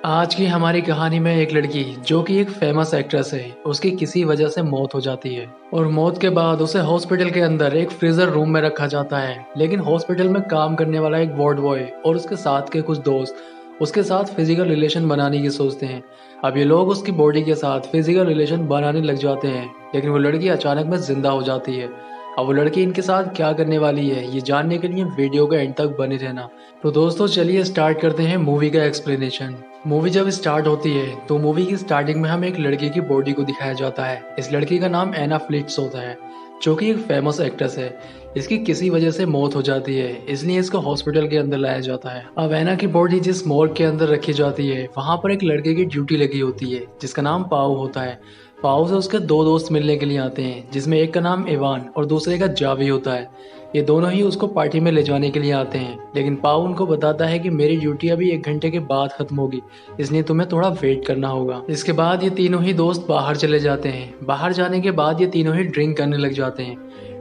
आज की हमारी कहानी में एक लड़की जो कि एक फेमस एक्ट्रेस है, उसकी किसी वजह से मौत हो जाती है और मौत के बाद उसे हॉस्पिटल के अंदर एक फ्रीजर रूम में रखा जाता है। लेकिन हॉस्पिटल में काम करने वाला एक वार्ड बॉय और उसके साथ के कुछ दोस्त उसके साथ फिजिकल रिलेशन बनाने की सोचते हैं। अब ये लोग उसकी बॉडी के साथ फिजिकल रिलेशन बनाने लग जाते हैं, लेकिन वो लड़की अचानक में जिंदा हो जाती है। अब वो लड़की इनके साथ क्या करने वाली है, ये जानने के लिए वीडियो के एंड तक बने रहना। तो दोस्तों चलिए स्टार्ट करते हैं मूवी का एक्सप्लेनेशन। मूवी जब स्टार्ट होती है तो मूवी की स्टार्टिंग में हमें एक लड़की की बॉडी को दिखाया जाता है। इस लड़की का नाम एना फ्लिट्स होता है, जो कि एक फेमस एक्ट्रेस है। इसकी किसी वजह से मौत हो जाती है, इसलिए इसको हॉस्पिटल के अंदर लाया जाता है। अब एना की बॉडी जिस मॉर्ग के अंदर रखी जाती है, वहां पर एक लड़के की ड्यूटी लगी होती है जिसका नाम पाओ होता है। पाओ से उसके दो दोस्त मिलने के लिए आते हैं, जिसमें एक का नाम इवान और दूसरे का जावी होता है। ये दोनों ही उसको पार्टी में ले जाने के लिए आते हैं, लेकिन पाओ उनको बताता है कि मेरी ड्यूटी अभी 1 घंटे के बाद खत्म होगी, इसलिए तुम्हें थोड़ा वेट करना होगा। इसके बाद ये तीनों ही दोस्त बाहर चले जाते हैं। बाहर जाने के बाद ये तीनों ही ड्रिंक करने लग जाते हैं।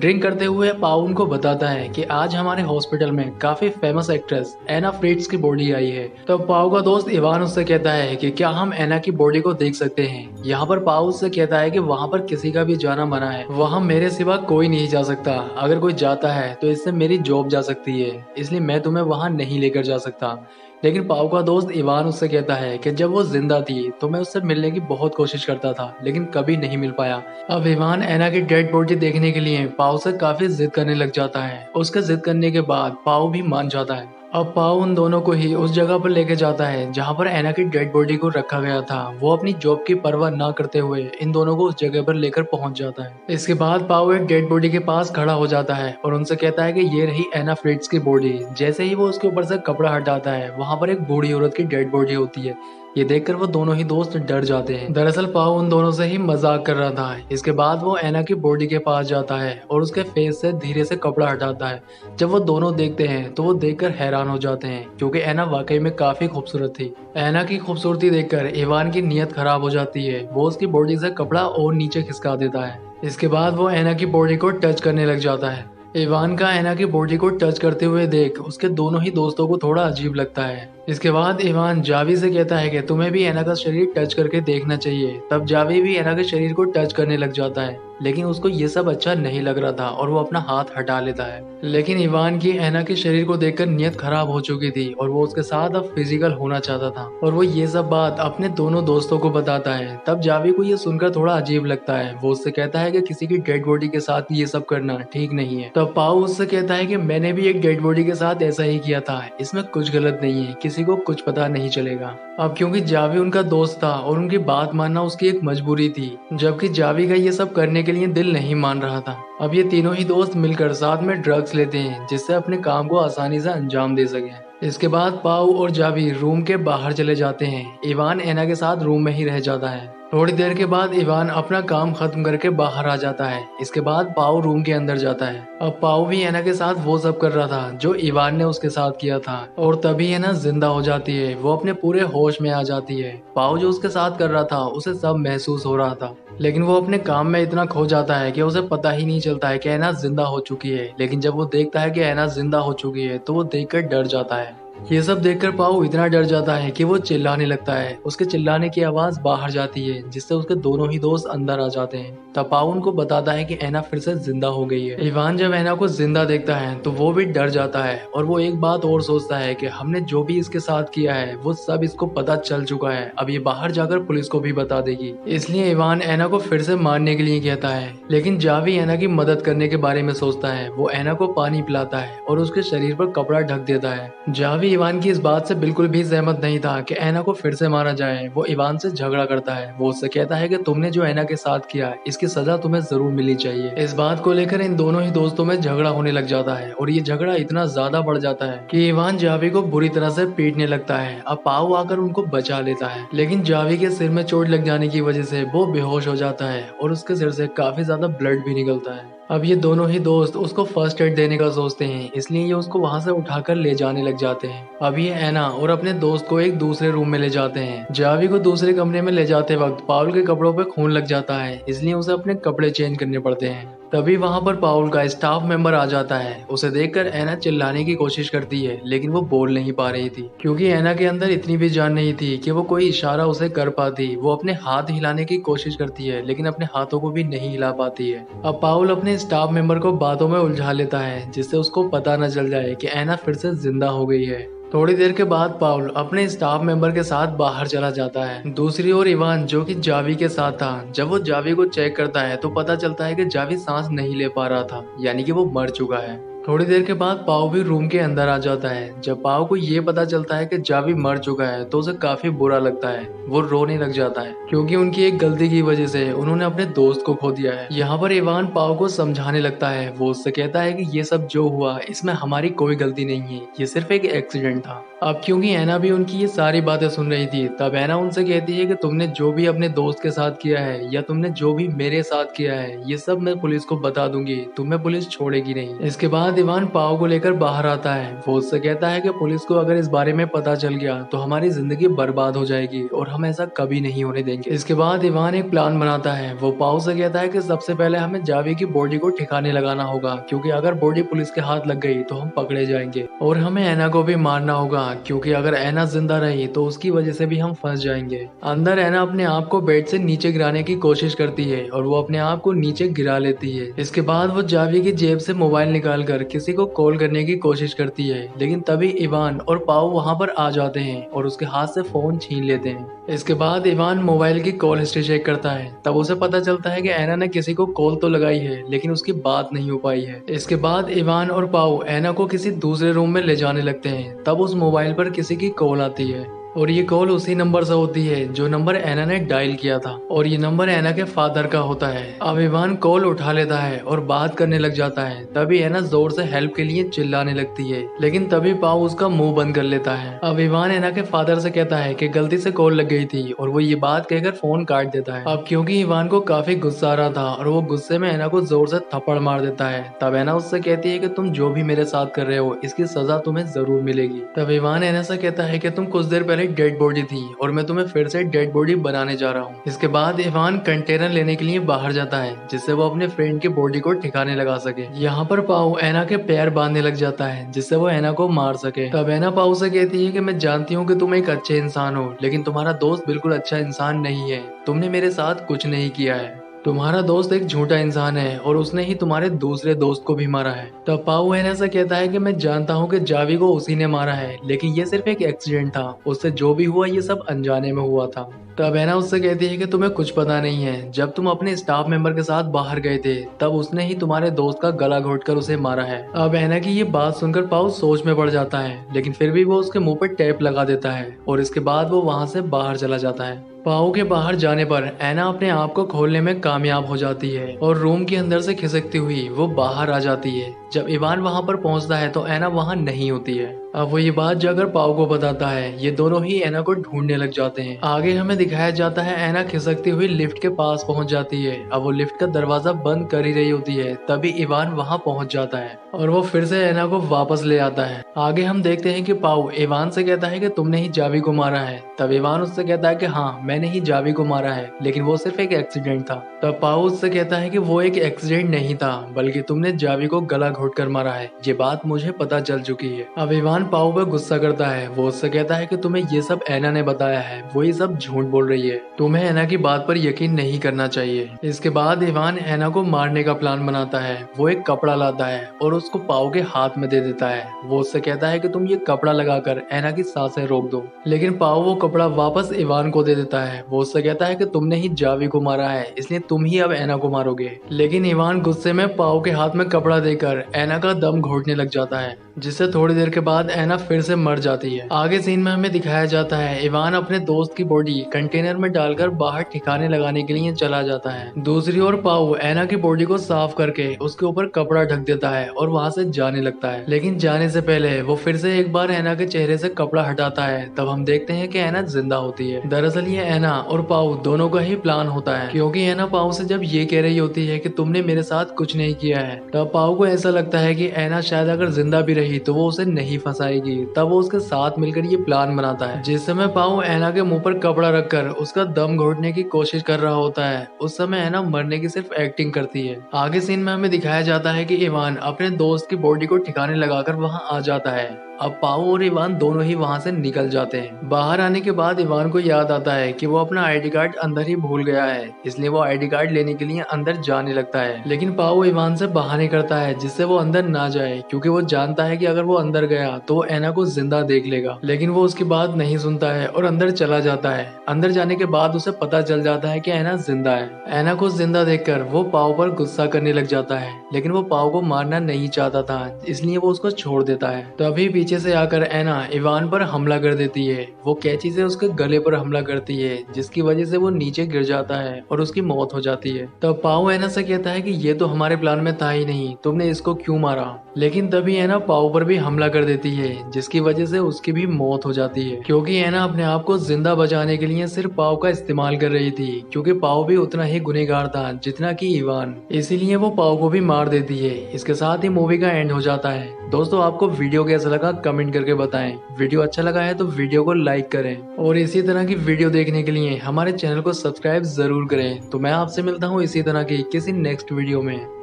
ड्रिंक करते हुए पाओ उनको बताता है कि आज हमारे हॉस्पिटल में काफी फेमस एक्ट्रेस एना फ्रिट्ज की बॉडी आई है। तो पाओ का दोस्त इवान उससे कहता है कि क्या हम एना की बॉडी को देख सकते हैं। यहाँ पर पाओ उससे कहता है कि वहाँ पर किसी का भी जाना मना है, वहाँ मेरे सिवा कोई नहीं जा सकता। अगर कोई जाता है तो इससे मेरी जॉब जा सकती है, इसलिए मैं तुम्हें वहाँ नहीं लेकर जा सकता। लेकिन पाओ का दोस्त इवान उससे कहता है कि जब वो जिंदा थी तो मैं उससे मिलने की बहुत कोशिश करता था, लेकिन कभी नहीं मिल पाया। अब इवान एना की डेड बॉडी देखने के लिए पाओ से काफी जिद करने लग जाता है। उसके जिद करने के बाद पाओ भी मान जाता है। अब पाओ उन दोनों को ही उस जगह पर लेके जाता है जहाँ पर एना की डेड बॉडी को रखा गया था। वो अपनी जॉब की परवाह ना करते हुए इन दोनों को उस जगह पर लेकर पहुंच जाता है। इसके बाद पाओ एक डेड बॉडी के पास खड़ा हो जाता है और उनसे कहता है कि ये रही एना फ्रिट्ज की बॉडी। जैसे ही वो उसके ऊपर से कपड़ा हटाता है, वहां पर एक बूढ़ी औरत की डेड बॉडी होती है। ये देखकर वो दोनों ही दोस्त डर जाते हैं। दरअसल पाओ उन दोनों से ही मजाक कर रहा था। इसके बाद वो एना की बॉडी के पास जाता है और उसके फेस से धीरे से कपड़ा हटाता है। जब वो दोनों देखते हैं तो वो देखकर हैरान हो जाते हैं, क्योंकि एना वाकई में काफी खूबसूरत थी। एना की खूबसूरती देखकर इवान की नीयत खराब हो जाती है। वो उसकी बॉडी से कपड़ा और नीचे खिसका देता है। इसके बाद वो एना की बॉडी को टच करने लग जाता है। इवान का एना की बॉडी को टच करते हुए देख उसके दोनों ही दोस्तों को थोड़ा अजीब लगता है। इसके बाद इवान जावी से कहता है कि तुम्हें भी एना का शरीर टच करके देखना चाहिए। तब जावी भी एना के शरीर को टच करने लग जाता है, लेकिन उसको ये सब अच्छा नहीं लग रहा था और वो अपना हाथ हटा लेता है। लेकिन इवान की एना के शरीर को देखकर नीयत खराब हो चुकी थी और वो उसके साथ अब फिजिकल होना चाहता था, और वो ये सब बात अपने दोनों दोस्तों को बताता है। तब जावी को ये सुनकर थोड़ा अजीब लगता है। वो उससे कहता है कि किसी की डेड बॉडी के साथ ये सब करना ठीक नहीं है। तब पाओ उससे कहता है कि मैंने भी एक डेड बॉडी के साथ ऐसा ही किया था, इसमें कुछ गलत नहीं है, किसी को कुछ पता नहीं चलेगा। अब क्योंकि जावी उनका दोस्त था और उनकी बात मानना उसकी एक मजबूरी थी, जबकि जावी का ये सब करने के लिए दिल नहीं मान रहा था। अब ये तीनों ही दोस्त मिलकर साथ में ड्रग्स लेते हैं, जिससे अपने काम को आसानी से अंजाम दे सके। इसके बाद पाओ और जावी रूम के बाहर चले जाते हैं। इवान एना के साथ रूम में ही रह जाता है। थोड़ी देर के बाद इवान अपना काम खत्म करके बाहर आ जाता है। इसके बाद पाओ रूम के अंदर जाता है। अब पाओ भी एना के साथ वो सब कर रहा था जो इवान ने उसके साथ किया था, और तभी एना जिंदा हो जाती है। वो अपने पूरे होश में आ जाती है। पाओ जो उसके साथ कर रहा था उसे सब महसूस हो रहा था, लेकिन वो अपने काम में इतना खो जाता है कि उसे पता ही नहीं चलता है कि एना जिंदा हो चुकी है। लेकिन जब वो देखता है कि एना जिंदा हो चुकी है तो वो देखकर डर जाता है। ये सब देखकर पाओ इतना डर जाता है कि वो चिल्लाने लगता है। उसके चिल्लाने की आवाज बाहर जाती है, जिससे उसके दोनों ही दोस्त अंदर आ जाते हैं। तब पाओ उनको बताता है कि एना फिर से जिंदा हो गई है। इवान जब एना को जिंदा देखता है तो वो भी डर जाता है, और वो एक बात और सोचता है कि हमने जो भी इसके साथ किया है वो सब इसको पता चल चुका है। अब ये बाहर जाकर पुलिस को भी बता देगी, इसलिए इवान एना को फिर से मारने के लिए कहता है। लेकिन जावी एना की मदद करने के बारे में सोचता है। वो एना को पानी पिलाता है और उसके शरीर पर कपड़ा ढक देता है। जावी इवान की इस बात से बिल्कुल भी सहमत नहीं था कि एना को फिर से मारा जाए। वो इवान से झगड़ा करता है। वो उससे कहता है कि तुमने जो एना के साथ किया इसकी सजा तुम्हें जरूर मिलनी चाहिए। इस बात को लेकर इन दोनों ही दोस्तों में झगड़ा होने लग जाता है, और ये झगड़ा इतना ज्यादा बढ़ जाता है कि इवान जावी को बुरी तरह से पीटने लगता है। अब पाओ आकर उनको बचा लेता है, लेकिन जावी के सिर में चोट लग जाने की वजह से वो बेहोश हो जाता है और उसके सिर से काफी ज्यादा ब्लड भी निकलता है। अब ये दोनों ही दोस्त उसको फर्स्ट एड देने का सोचते हैं, इसलिए ये उसको वहां से उठाकर ले जाने लग जाते हैं। अब ये एना और अपने दोस्त को एक दूसरे रूम में ले जाते हैं। जावी को दूसरे कमरे में ले जाते वक्त पाउल के कपड़ों पे खून लग जाता है, इसलिए उसे अपने कपड़े चेंज करने पड़ते हैं। तभी वहां पर पाउल का स्टाफ मेंबर आ जाता है। उसे देखकर एना चिल्लाने की कोशिश करती है, लेकिन वो बोल नहीं पा रही थी क्योंकि एना के अंदर इतनी भी जान नहीं थी कि वो कोई इशारा उसे कर पाती। वो अपने हाथ हिलाने की कोशिश करती है, लेकिन अपने हाथों को भी नहीं हिला पाती है। अब पाउल अपने स्टाफ मेंबर को बातों में उलझा लेता है, जिससे उसको पता न चल जाए कि एना फिर से जिंदा हो गई है। थोड़ी देर के बाद पाउल अपने स्टाफ मेंबर के साथ बाहर चला जाता है। दूसरी ओर इवान, जो कि जावी के साथ था, जब वो जावी को चेक करता है तो पता चलता है कि जावी सांस नहीं ले पा रहा था, यानी कि वो मर चुका है। थोड़ी देर के बाद पाव भी रूम के अंदर आ जाता है। जब पाव को ये पता चलता है कि जावी मर चुका है तो उसे काफी बुरा लगता है। वो रोने लग जाता है क्योंकि उनकी एक गलती की वजह से उन्होंने अपने दोस्त को खो दिया है। यहाँ पर इवान पाव को समझाने लगता है। वो उससे कहता है कि ये सब जो हुआ इसमें हमारी कोई गलती नहीं है, ये सिर्फ एक एक्सीडेंट था। अब क्योंकि एना भी उनकी ये सारी बातें सुन रही थी, तब एना उनसे कहती है कि तुमने जो भी अपने दोस्त के साथ किया है या तुमने जो भी मेरे साथ किया है, ये सब मैं पुलिस को बता दूंगी, तुम्हें पुलिस छोड़ेगी नहीं। इसके बाद इवान पाव को लेकर बाहर आता है। वो उससे कहता है कि पुलिस को अगर इस बारे में पता चल गया तो हमारी जिंदगी बर्बाद हो जाएगी और हम ऐसा कभी नहीं होने देंगे। इसके बाद इवान एक प्लान बनाता है। वो पाव से कहता है कि सबसे पहले हमें जावी की बॉडी को ठिकाने लगाना होगा, क्योंकि अगर बॉडी पुलिस के हाथ लग गई तो हम पकड़े जाएंगे। और हमें एना को भी मारना होगा, क्योंकि अगर एना जिंदा रही तो उसकी वजह से भी हम फंस जाएंगे। अंदर एना अपने आप को बेड से नीचे गिराने की कोशिश करती है और वो अपने आप को नीचे गिरा लेती है। इसके बाद वो जावी की जेब से मोबाइल निकाल कर किसी को कॉल करने की कोशिश करती है, लेकिन तभी इवान और पाव वहां पर आ जाते हैं और उसके हाथ से फोन छीन लेते हैं। इसके बाद इवान मोबाइल की कॉल हिस्ट्री चेक करता है। तब उसे पता चलता है कि एना ने किसी को कॉल तो लगाई है, लेकिन उसकी बात नहीं हो पाई है। इसके बाद इवान और पाव एना को किसी दूसरे रूम में ले जाने लगते हैं। तब उस मोबाइल पर किसी की कॉल आती है और ये कॉल उसी नंबर से होती है जो नंबर एना ने डायल किया था, और ये नंबर एना के फादर का होता है। अब इवान कॉल उठा लेता है और बात करने लग जाता है। तभी एना जोर से हेल्प के लिए चिल्लाने लगती है, लेकिन तभी पाव उसका मुंह बंद कर लेता है। अब इवान एना के फादर से कहता है कि गलती से कॉल लग गई थी, और वो ये बात कहकर फोन काट देता है। अब क्योंकि इवान को काफी गुस्सा आ रहा था और वो गुस्से में एना को जोर से थप्पड़ मार देता है। तब एना उससे कहती है कि तुम जो भी मेरे साथ कर रहे हो इसकी सजा तुम्हें जरूर मिलेगी। तब इवान एना से कहता है कि तुम कुछ देर पहले डेड बॉडी थी और मैं तुम्हें फिर से डेड बॉडी बनाने जा रहा हूँ। इसके बाद इवान कंटेनर लेने के लिए बाहर जाता है, जिससे वो अपने फ्रेंड की बॉडी को ठिकाने लगा सके। यहाँ पर पाव एना के पैर बांधने लग जाता है, जिससे वो एना को मार सके। तब एना पाव से कहती है कि मैं जानती हूँ कि तुम एक अच्छे इंसान हो, लेकिन तुम्हारा दोस्त बिल्कुल अच्छा इंसान नहीं है। तुमने मेरे साथ कुछ नहीं किया है। तुम्हारा दोस्त एक झूठा इंसान है और उसने ही तुम्हारे दूसरे दोस्त को भी मारा है। तब पाऊ एना से कहता है कि मैं जानता हूँ कि जावी को उसी ने मारा है, लेकिन ये सिर्फ एक एक्सीडेंट था। उससे जो भी हुआ ये सब अनजाने में हुआ था। तब एना उससे कहती है कि तुम्हें कुछ पता नहीं है। जब तुम अपने स्टाफ मेंबर के साथ बाहर गए थे तब उसने ही तुम्हारे दोस्त का गला घोटकर उसे मारा है। अब एना की ये बात सुनकर पाऊ सोच में पड़ जाता है, लेकिन फिर भी वो उसके मुंह पर टेप लगा देता है और इसके बाद वो वहां से बाहर चला जाता है। पाओ के बाहर जाने पर एना अपने आप को खोलने में कामयाब हो जाती है और रूम के अंदर से खिसकती हुई वो बाहर आ जाती है। जब इवान वहां पर पहुंचता है तो एना वहां नहीं होती है। अब वो ये बात जाकर पाओ को बताता है। ये दोनों ही एना को ढूंढने लग जाते हैं। आगे हमें दिखाया जाता है एना खिसकती हुई लिफ्ट के पास पहुंच जाती है। अब वो लिफ्ट का दरवाजा बंद कर ही रही होती है, तभी इवान वहां पहुंच जाता है और वो फिर से एना को वापस ले आता है। आगे हम देखते हैं कि पाओ इवान से कहता है कि तुमने ही जावी को मारा है। तब इवान उससे कहता है कि हाँ, मैंने ही जावी को मारा है, लेकिन वो सिर्फ एक एक्सीडेंट था। तब पाओ उससे कहता है कि वो एक एक्सीडेंट नहीं था, बल्कि तुमने जावी को गला घोटकर मारा है। ये बात मुझे पता चल चुकी है। अब इवान पाओ पर गुस्सा करता है। वो उससे कहता है कि तुम्हें ये सब एना ने बताया है, वो ये सब झूठ बोल रही है। तुम्हें एना की बात पर यकीन नहीं करना चाहिए। इसके बाद इवान एना को मारने का प्लान बनाता है। वो एक कपड़ा लाता है और उसको पाओ के हाथ में दे देता है। वो उससे कहता है कि तुम ये कपड़ा लगाकर एना की सांसें रोक दो, लेकिन पाओ वो कपड़ा वापस इवान को दे देता है। वो उससे कहता है कि तुमने ही जावी को मारा है, इसलिए तुम ही अब एना को मारोगे। लेकिन इवान गुस्से में पाओ के हाथ में कपड़ा देकर एना का दम घोटने लग जाता है, जिससे थोड़ी देर के बाद एना फिर से मर जाती है। आगे सीन में हमें दिखाया जाता है इवान अपने दोस्त की बॉडी कंटेनर में डालकर बाहर ठिकाने लगाने के लिए चला जाता है। दूसरी ओर पाओ एना की बॉडी को साफ करके उसके ऊपर कपड़ा ढक देता है और वहां से जाने लगता है। लेकिन जाने से पहले वो फिर से एक बार एना के चेहरे से कपड़ा हटाता है। तब हम देखते हैं कि एना जिंदा होती है। दरअसल ये एना और पाओ दोनों का ही प्लान होता है, क्योंकि एना पाओ से जब ये कह रही होती है कि तुमने मेरे साथ कुछ नहीं किया है, तब पाओ को ऐसा लगता है कि एना शायद अगर जिंदा भी रही तो वो उसे नहीं फंसा वापस आएगी तब वो उसके साथ मिलकर ये प्लान बनाता है। जिस समय पाओ ऐना के मुंह पर कपड़ा रखकर उसका दम घोटने की कोशिश कर रहा होता है, उस समय ऐना मरने की सिर्फ एक्टिंग करती है। आगे सीन में हमें दिखाया जाता है कि इवान अपने दोस्त की बॉडी को ठिकाने लगाकर वहां आ जाता है। अब पाओ और इवान दोनों ही वहां से निकल जाते हैं। बाहर आने के बाद इवान को याद आता है कि वो अपना आईडी कार्ड अंदर ही भूल गया है, इसलिए वो आईडी कार्ड लेने के लिए अंदर जाने लगता है। लेकिन पाओ इवान से बहाने करता है जिससे वो अंदर ना जाए, क्योंकि वो जानता है कि अगर वो अंदर गया तो वो ऐना को जिंदा देख लेगा। लेकिन वो उसकी बात नहीं सुनता है और अंदर चला जाता है। अंदर जाने के बाद उसे पता चल जाता है कि ऐना जिंदा है। ऐना को जिंदा देखकर वो पाओ पर गुस्सा करने लग जाता है, लेकिन वो पाओ को मारना नहीं चाहता था, इसलिए वो उसको छोड़ देता है। तभी पीछे से आकर ऐना इवान पर हमला कर देती है। वो कैंची से उसके गले पर हमला करती है, जिसकी वजह से वो नीचे गिर जाता है और उसकी मौत हो जाती है। तब पाओ ऐना से कहता है कि ये तो हमारे प्लान में था ही नहीं, तुमने इसको क्यों मारा। लेकिन तभी ऐना पाओ पर भी हमला कर देती है, जिसकी वजह से उसकी भी मौत हो जाती है, क्योंकि ऐना अपने आप को जिंदा बचाने के लिए सिर्फ पाओ का इस्तेमाल कर रही थी, क्योंकि पाओ भी उतना ही गुनहगार था जितना कि इवान, इसीलिए वो पाओ को भी मार देती है। इसके साथ ही मूवी का एंड हो जाता है। दोस्तों आपको वीडियो कैसा लगा कमेंट करके बताएं। वीडियो अच्छा लगा है तो वीडियो को लाइक करें और इसी तरह की वीडियो देखने के लिए हमारे चैनल को सब्सक्राइब जरूर करें। तो मैं आपसे मिलता हूँ इसी तरह की किसी नेक्स्ट वीडियो में।